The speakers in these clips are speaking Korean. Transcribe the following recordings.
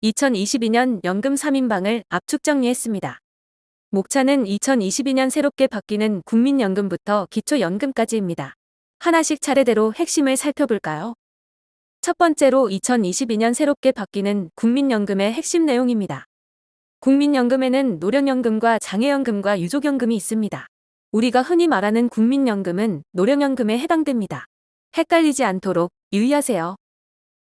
2022년 연금 3인방을 압축 정리했습니다. 목차는 2022년 새롭게 바뀌는 국민연금부터 기초연금까지입니다. 하나씩 차례대로 핵심을 살펴볼까요? 첫 번째로 2022년 새롭게 바뀌는 국민연금의 핵심 내용입니다. 국민연금에는 노령연금과 장애연금과 유족연금이 있습니다. 우리가 흔히 말하는 국민연금은 노령연금에 해당됩니다. 헷갈리지 않도록 유의하세요.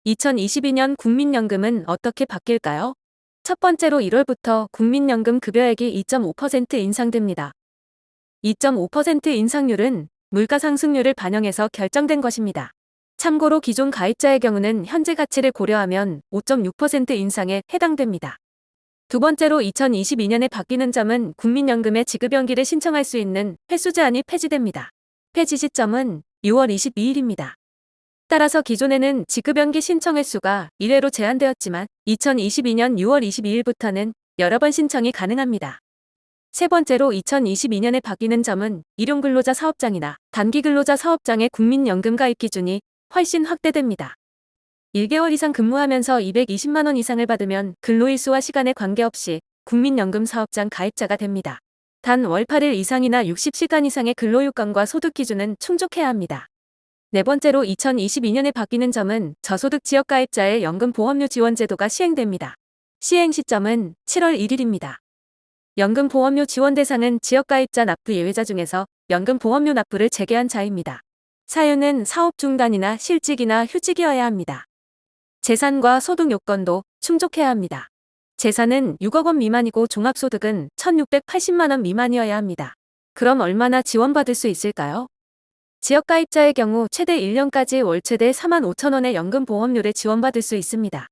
2022년 국민연금은 어떻게 바뀔까요? 첫 번째로 1월부터 국민연금 급여액이 2.5% 인상됩니다. 2.5% 인상률은 물가 상승률을 반영해서 결정된 것입니다. 참고로 기존 가입자의 경우는 현재 가치를 고려하면 5.6% 인상에 해당됩니다. 두 번째로 2022년에 바뀌는 점은 국민연금의 지급연기를 신청할 수 있는 횟수 제한이 폐지됩니다. 폐지 시점은 6월 22일입니다. 따라서 기존에는 지급연기 신청 횟수가 1회로 제한되었지만 2022년 6월 22일부터는 여러 번 신청이 가능합니다. 세 번째로 2022년에 바뀌는 점은 일용근로자 사업장이나 단기근로자 사업장의 국민연금 가입 기준이 훨씬 확대됩니다. 1개월 이상 근무하면서 220만 원 이상을 받으면 근로일수와 시간에 관계없이 국민연금 사업장 가입자가 됩니다. 단 월 8일 이상이나 60시간 이상의 근로요건과 소득 기준은 충족해야 합니다. 네 번째로 2022년에 바뀌는 점은 저소득 지역 가입자의 연금보험료 지원 제도가 시행됩니다. 시행 시점은 7월 1일입니다. 연금보험료 지원 대상은 지역 가입자 납부 예외자 중에서 연금보험료 납부를 재개한 자입니다. 사유는 사업 중단이나 실직이나 휴직이어야 합니다. 재산과 소득 요건도 충족해야 합니다. 재산은 6억 원 미만이고 종합소득은 1,680만 원 미만이어야 합니다. 그럼 얼마나 지원받을 수 있을까요? 지역가입자의 경우 최대 1년까지 월 최대 45,000원의 연금보험료를 지원받을 수 있습니다.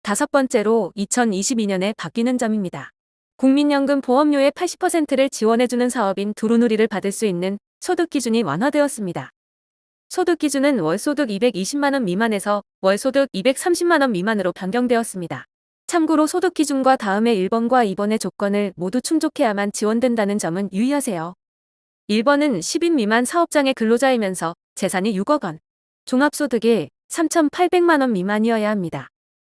다섯 번째로 2022년에 바뀌는 점입니다. 국민연금 보험료의 80%를 지원해주는 사업인 두루누리를 받을 수 있는 소득 기준이 완화되었습니다. 소득 기준은 월소득 220만 원 미만에서 월소득 230만 원 미만으로 변경되었습니다. 참고로 소득 기준과 다음에 1번과 2번의 조건을 모두 충족해야만 지원된다는 점은 유의하세요. 1번은 10인 미만 사업장의 근로자이면서 재산이 6억 원, 종합소득이 3,800만 원 미만이어야 합니다.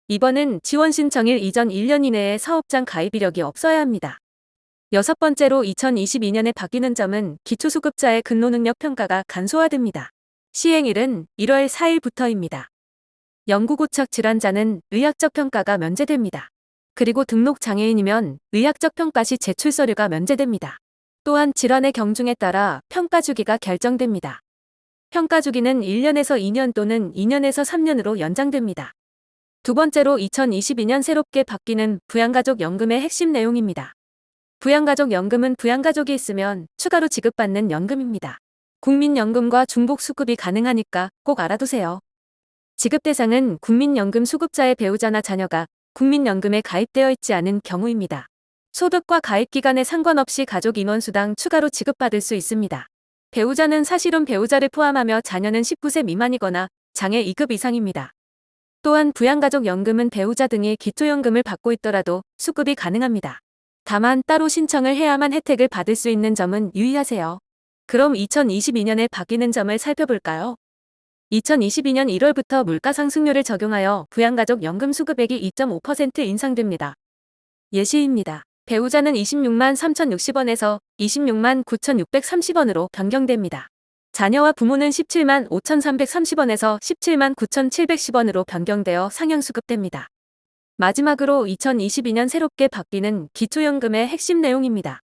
2번은 지원 신청일 이전 1년 이내에 사업장 가입 이력이 없어야 합니다. 여섯 번째로 2022년에 바뀌는 점은 기초수급자의 근로능력 평가가 간소화됩니다. 시행일은 1월 4일부터입니다. 영구고착 질환자는 의학적 평가가 면제됩니다. 그리고 등록 장애인이면 의학적 평가 시 제출 서류가 면제됩니다. 또한 질환의 경중에 따라 평가 주기가 결정됩니다. 평가 주기는 1년에서 2년 또는 2년에서 3년으로 연장됩니다. 두 번째로 2022년 새롭게 바뀌는 부양가족연금의 핵심 내용입니다. 부양가족연금은 부양가족이 있으면 추가로 지급받는 연금입니다. 국민연금과 중복수급이 가능하니까 꼭 알아두세요. 지급 대상은 국민연금 수급자의 배우자나 자녀가 국민연금에 가입되어 있지 않은 경우입니다. 소득과 가입 기간에 상관없이 가족 인원수당 추가로 지급받을 수 있습니다. 배우자는 사실혼 배우자를 포함하며 자녀는 19세 미만이거나 장애 2급 이상입니다. 또한 부양가족연금은 배우자 등이 기초연금을 받고 있더라도 수급이 가능합니다. 다만 따로 신청을 해야만 혜택을 받을 수 있는 점은 유의하세요. 그럼 2022년에 바뀌는 점을 살펴볼까요? 2022년 1월부터 물가상승률을 적용하여 부양가족연금 수급액이 2.5% 인상됩니다. 예시입니다. 배우자는 26만 3,060원에서 26만 9,630원으로 변경됩니다. 자녀와 부모는 17만 5,330원에서 17만 9,710원으로 변경되어 상향수급됩니다. 마지막으로 2022년 새롭게 바뀌는 기초연금의 핵심 내용입니다.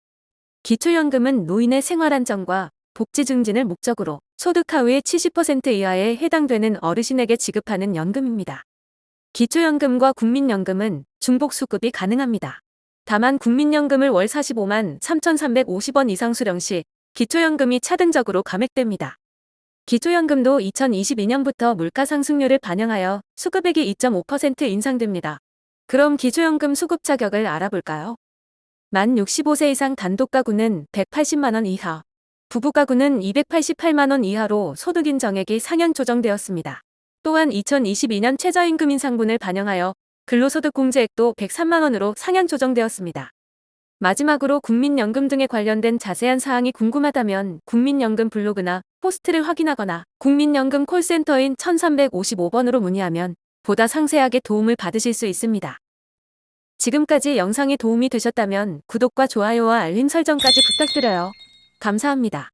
기초연금은 노인의 생활안정과 복지 증진을 목적으로 소득 하위의 70% 이하에 해당되는 어르신에게 지급하는 연금입니다. 기초연금과 국민연금은 중복수급이 가능합니다. 다만 국민연금을 월 45만 3,350원 이상 수령 시 기초연금이 차등적으로 감액됩니다. 기초연금도 2022년부터 물가상승률을 반영하여 수급액이 2.5% 인상됩니다. 그럼 기초연금 수급 자격을 알아볼까요? 만 65세 이상 단독가구는 180만 원 이하, 부부가구는 288만 원 이하로 소득 인정액이 상향 조정되었습니다. 또한 2022년 최저임금 인상분을 반영하여 근로소득 공제액도 103만 원으로 상향 조정되었습니다. 마지막으로 국민연금 등에 관련된 자세한 사항이 궁금하다면 국민연금 블로그나 포스트를 확인하거나 국민연금 콜센터인 1355번으로 문의하면 보다 상세하게 도움을 받으실 수 있습니다. 지금까지 영상이 도움이 되셨다면 구독과 좋아요와 알림 설정까지 부탁드려요. 감사합니다.